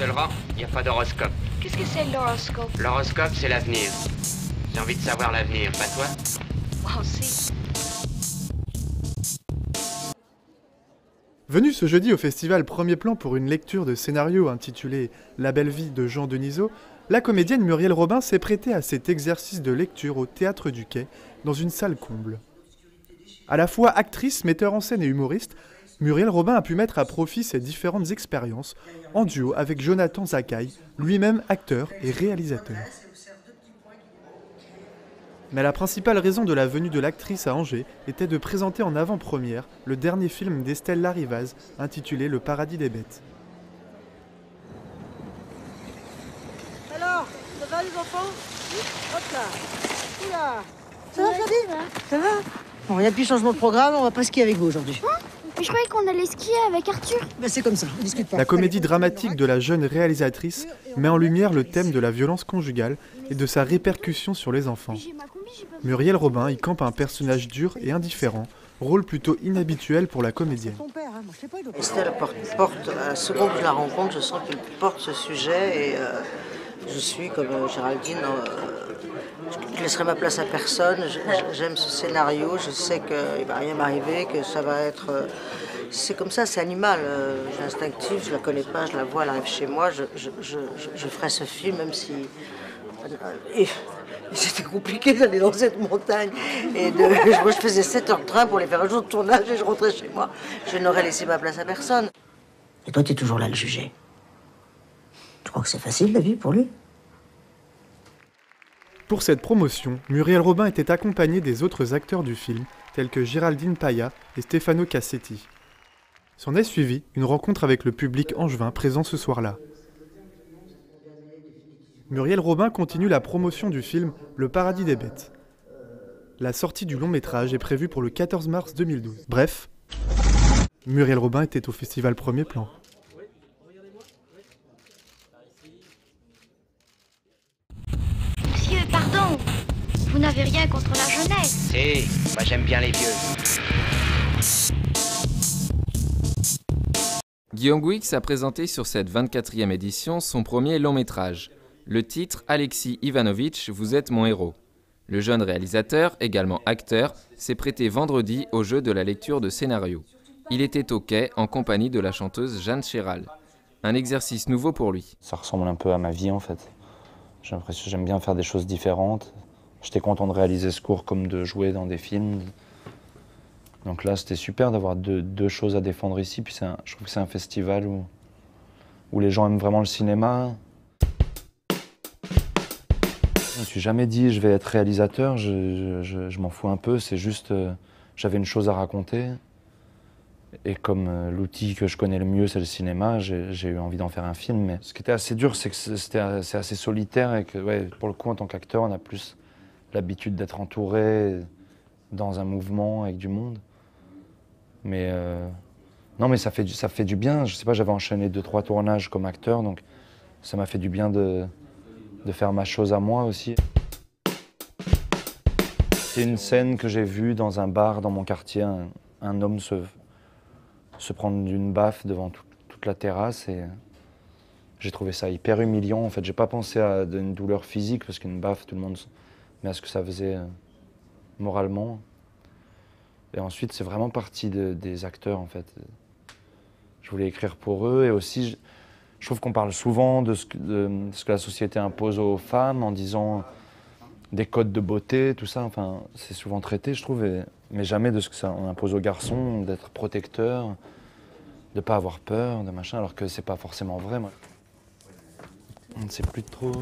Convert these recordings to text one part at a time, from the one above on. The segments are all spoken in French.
te le rends, il n'y a pas d'horoscope. Qu'est-ce que c'est l'horoscope? L'horoscope, c'est l'avenir. J'ai envie de savoir l'avenir, pas toi? Moi aussi. Venu ce jeudi au festival Premier Plan pour une lecture de scénario intitulé La belle vie de Jean Denisot, la comédienne Muriel Robin s'est prêtée à cet exercice de lecture au Théâtre du Quai, dans une salle comble. À la fois actrice, metteur en scène et humoriste, Muriel Robin a pu mettre à profit ses différentes expériences en duo avec Jonathan Zakaï, lui-même acteur et réalisateur. Mais la principale raison de la venue de l'actrice à Angers était de présenter en avant-première le dernier film d'Estelle Larivaz, intitulé Le paradis des bêtes. Alors, ça va les enfants? Hop là. Oula. Ça va, Fabien? Ça va? Bon, il n'y a plus de changement de programme, on va pas skier avec vous aujourd'hui. Mais je croyais qu'on allait skier avec Arthur. Ben c'est comme ça, on discute pas. La comédie dramatique de la jeune réalisatrice met en lumière le thème de la violence conjugale et de sa répercussion sur les enfants. Muriel Robin y campe un personnage dur et indifférent, rôle plutôt inhabituel pour la comédienne. Estelle porte, à la seconde que je la rencontre, je sens qu'elle porte ce sujet et je suis comme Géraldine, je ne laisserai ma place à personne, j'aime ce scénario, je sais qu'il ne va rien m'arriver, que ça va être... c'est comme ça, c'est animal, j'ai instinctif, je la connais pas, je la vois, elle arrive chez moi, je ferai ce film même si... Et c'était compliqué d'aller dans cette montagne. Et moi, je faisais 7 heures de train pour aller faire un jour de tournage et je rentrais chez moi. Je n'aurais laissé ma place à personne. Et toi, tu es toujours là à le juger. Tu crois que c'est facile, la vie, pour lui? Pour cette promotion, Muriel Robin était accompagnée des autres acteurs du film, tels que Géraldine Paya et Stefano Cassetti. S'en est suivi une rencontre avec le public angevin présent ce soir-là. Muriel Robin continue la promotion du film Le paradis des bêtes. La sortie du long métrage est prévue pour le 14 mars 2012. Bref, Muriel Robin était au festival Premier Plan. Monsieur, pardon. Vous n'avez rien contre la jeunesse. Si, moi j'aime bien les vieux. Guillaume Gouix a présenté sur cette 24e édition son premier long métrage. Le titre, Alexis Ivanovitch, vous êtes mon héros. Le jeune réalisateur, également acteur, s'est prêté vendredi au jeu de la lecture de scénario. Il était au Quai en compagnie de la chanteuse Jeanne Chéral. Un exercice nouveau pour lui. Ça ressemble un peu à ma vie en fait. J'ai l'impression que j'aime bien faire des choses différentes. J'étais content de réaliser ce cours comme de jouer dans des films. Donc là, c'était super d'avoir deux choses à défendre ici. Puis je trouve que c'est un festival où les gens aiment vraiment le cinéma. Je me suis jamais dit je vais être réalisateur, je m'en fous un peu, c'est juste j'avais une chose à raconter et comme l'outil que je connais le mieux c'est le cinéma, j'ai eu envie d'en faire un film. Mais ce qui était assez dur c'est que c'est assez solitaire et que ouais, pour le coup en tant qu'acteur on a plus l'habitude d'être entouré dans un mouvement avec du monde. Mais non mais ça fait du bien, je sais pas, j'avais enchaîné 2-3 tournages comme acteur donc ça m'a fait du bien de faire ma chose à moi aussi. C'est une scène que j'ai vue dans un bar dans mon quartier, un homme se prendre une baffe devant toute la terrasse et j'ai trouvé ça hyper humiliant. En fait, j'ai pas pensé à une douleur physique parce qu'une baffe, tout le monde, mais à ce que ça faisait moralement. Et ensuite, c'est vraiment partie des acteurs en fait. Je voulais écrire pour eux et aussi je trouve qu'on parle souvent de ce que la société impose aux femmes en disant des codes de beauté, tout ça. Enfin, c'est souvent traité, je trouve, mais jamais de ce que ça on impose aux garçons, d'être protecteurs, de ne pas avoir peur, de machin, alors que c'est pas forcément vrai. Moi. On ne sait plus trop.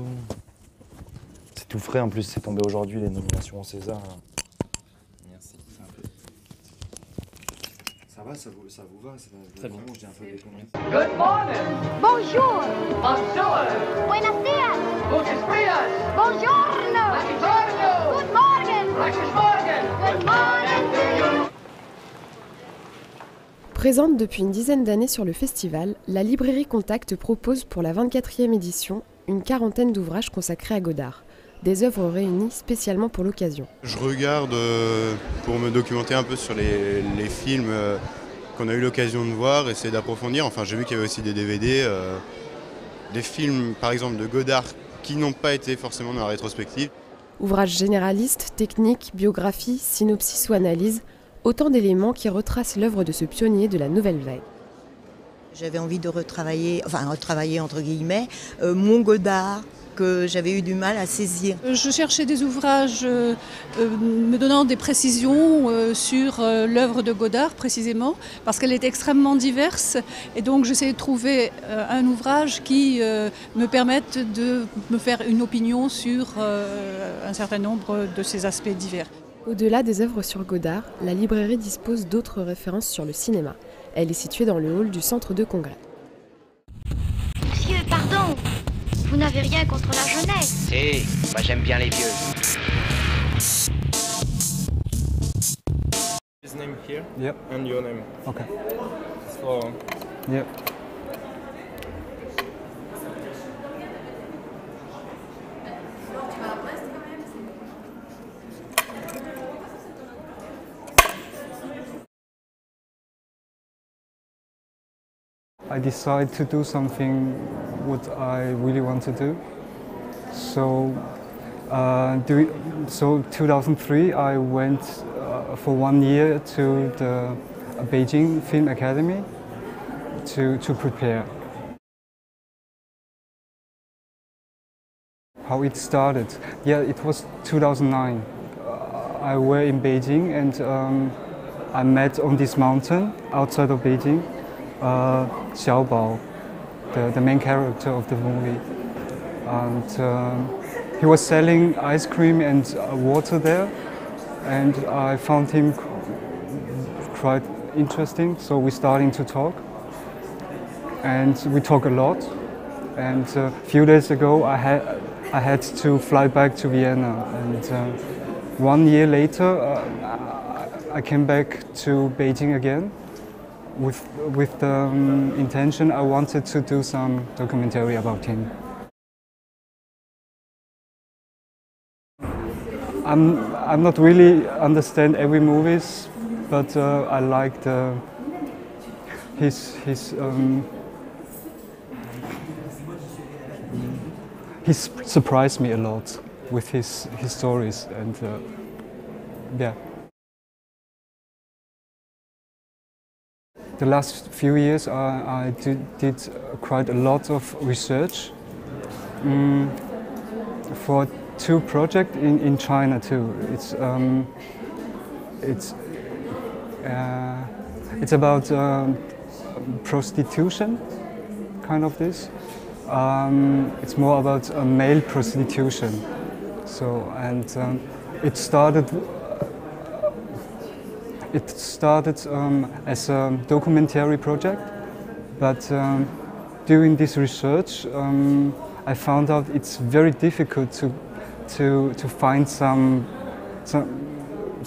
C'est tout frais, en plus, c'est tombé aujourd'hui les nominations au César. Merci. Ça va, ça vous va? Très bien. Je dis un peu des conneries. Good morning. Bonjour. Bonjour. Buenos dias. Muchas gracias. Buongiorno. Buongiorno. Good morning. Guten Morgen. Good morning to you. Présente depuis une dizaine d'années sur le festival, la librairie Contact propose pour la 24e édition une quarantaine d'ouvrages consacrés à Godard. Des œuvres réunies spécialement pour l'occasion. Je regarde pour me documenter un peu sur les films qu'on a eu l'occasion de voir, essayer d'approfondir. Enfin, j'ai vu qu'il y avait aussi des DVD. des films, par exemple, de Godard qui n'ont pas été forcément dans la rétrospective. Ouvrage généraliste, technique, biographie, synopsis ou analyse, autant d'éléments qui retracent l'œuvre de ce pionnier de la nouvelle vague. J'avais envie de retravailler entre guillemets, mon Godard, que j'avais eu du mal à saisir. Je cherchais des ouvrages me donnant des précisions sur l'œuvre de Godard précisément, parce qu'elle est extrêmement diverse, et donc j'essayais de trouver un ouvrage qui me permette de me faire une opinion sur un certain nombre de ces aspects divers. Au-delà des œuvres sur Godard, la librairie dispose d'autres références sur le cinéma. Elle est située dans le hall du centre de congrès. Monsieur, pardon, vous n'avez rien contre la jeunesse. Si, moi j'aime bien les vieux. His name here. Yep. And your name. Okay. So. Yep. I decided to do something what I really want to do. So, 2003 I went for 1 year to the Beijing Film Academy to prepare. How it started? Yeah, it was 2009. I were in Beijing and I met on this mountain outside of Beijing. Xiaobao, the main character of the movie, and he was selling ice cream and water there, and I found him quite interesting. So we started to talk, and we talk a lot. And a few days ago, I had to fly back to Vienna, and 1 year later, I came back to Beijing again. With the intention, I wanted to do some documentary about him. I'm not really understand every movies, but I liked he surprised me a lot with his stories, and yeah. The last few years I did quite a lot of research for 2 projects in China too. It's about prostitution, kind of this. It's more about male prostitution. So, and it started as a documentary project, but during this research I found out it's very difficult to find some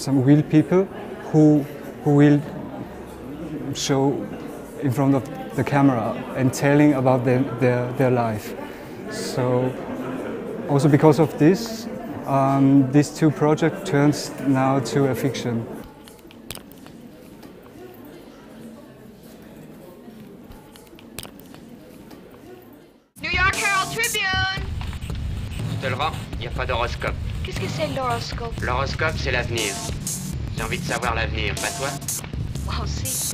real people who will show in front of the camera and telling about their life. So also because of this, these 2 projects turns now to a fiction. Je te le vends, il n'y a pas d'horoscope. Qu'est-ce que c'est l'horoscope? L'horoscope, c'est l'avenir. J'ai envie de savoir l'avenir, pas toi? Moi aussi.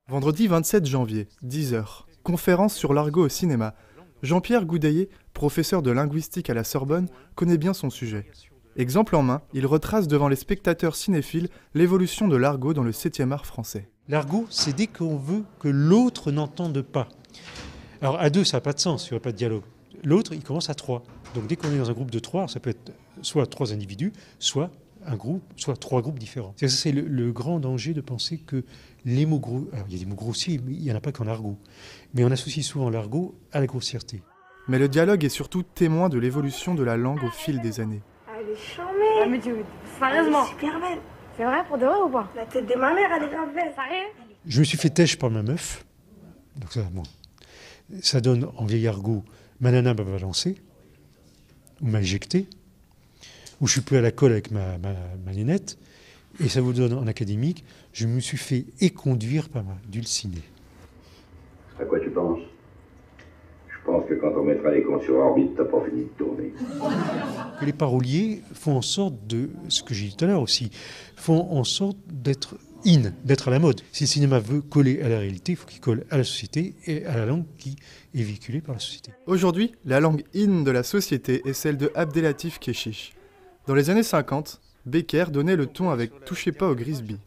Vendredi 27 janvier, 10h. Conférence sur l'argot au cinéma. Jean-Pierre Goudaillet, professeur de linguistique à la Sorbonne, connaît bien son sujet. Exemple en main, il retrace devant les spectateurs cinéphiles l'évolution de l'argot dans le 7e art français. L'argot, c'est dès qu'on veut que l'autre n'entende pas. Alors à 2, ça n'a pas de sens, il n'y a pas de dialogue. L'autre, il commence à 3. Donc dès qu'on est dans un groupe de 3, ça peut être soit 3 individus, soit un groupe, soit 3 groupes différents. C'est le grand danger de penser que les mots gros... Alors il y a des mots grossiers, mais il n'y en a pas qu'en argot. Mais on associe souvent l'argot à la grossièreté. Mais le dialogue est surtout témoin de l'évolution de la langue au fil des années. Elle est charmée. Ah, mais sérieusement. Elle est super belle. C'est vrai pour de vrai ou pas? La tête de ma mère, elle est grave belle. Sérieux? Je me suis fait têche par ma meuf. Donc ça, bon, ça donne en vieil argot ma nana m'a balancé, ou m'a éjecté, ou je suis plus à la colle avec ma nénette, et ça vous donne en académique, je me suis fait éconduire par ma dulcinée. À quoi tu penses? Je pense que quand on mettra les cons sur orbite, t'as pas fini de tourner. Que les paroliers font en sorte de, ce que j'ai dit tout à l'heure aussi, font en sorte d'être d'être à la mode. Si le cinéma veut coller à la réalité, il faut qu'il colle à la société et à la langue qui est véhiculée par la société. Aujourd'hui, la langue in de la société est celle de Abdelatif Kechiche. Dans les années 50, Becker donnait le ton avec « Touchez pas au Grisby ».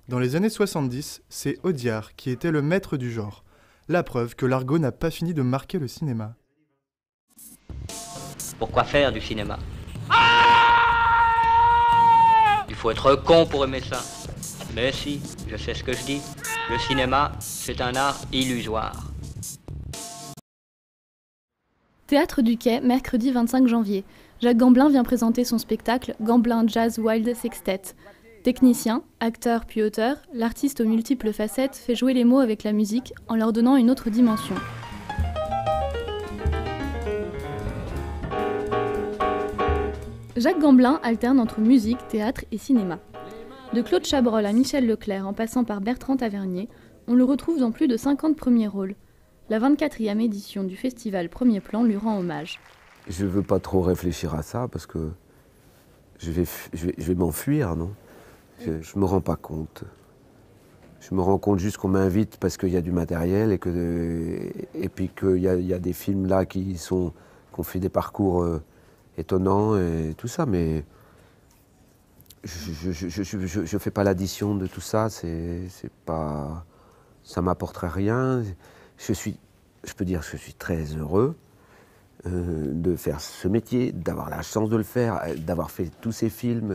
Dans les années 70, c'est Audiard qui était le maître du genre. La preuve que l'argot n'a pas fini de marquer le cinéma. Pourquoi faire du cinéma? Il faut être con pour aimer ça. Mais si, je sais ce que je dis. Le cinéma, c'est un art illusoire. Théâtre du Quai, mercredi 25 janvier. Jacques Gamblin vient présenter son spectacle Gamblin Jazz Wild Sextet. Technicien, acteur puis auteur, l'artiste aux multiples facettes fait jouer les mots avec la musique en leur donnant une autre dimension. Jacques Gamblin alterne entre musique, théâtre et cinéma. De Claude Chabrol à Michel Leclerc en passant par Bertrand Tavernier, on le retrouve dans plus de 50 premiers rôles. La 24e édition du festival Premier Plan lui rend hommage. Je ne veux pas trop réfléchir à ça parce que je vais m'enfuir, non? Je ne me rends pas compte. Je me rends compte juste qu'on m'invite parce qu'il y a du matériel et puis qu'il y a des films là qui ont fait des parcours étonnants et tout ça, mais je fais pas l'addition de tout ça, c'est pas, ça m'apporterait rien. Je peux dire que je suis très heureux de faire ce métier, d'avoir la chance de le faire, d'avoir fait tous ces films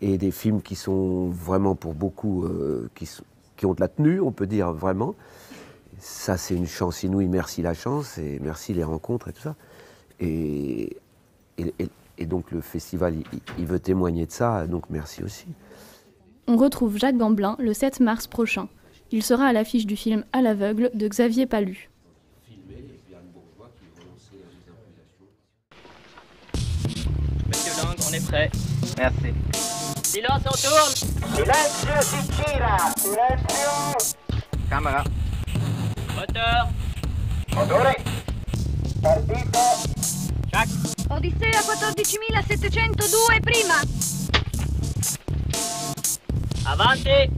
et des films qui sont vraiment pour beaucoup, qui ont de la tenue, on peut dire vraiment. Ça, c'est une chance inouïe. Merci la chance et merci les rencontres et tout ça. Et donc le festival, il veut témoigner de ça, donc merci aussi. On retrouve Jacques Gamblin le 7 mars prochain. Il sera à l'affiche du film À l'aveugle de Xavier Palu. Monsieur Lang, on est prêt. Merci. Silence, on tourne. Silenzio, si gira. Silenzio. Camera. Moteur. Motore. Partito. Jack. Odissea 14702 prima. Avanti.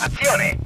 Azione.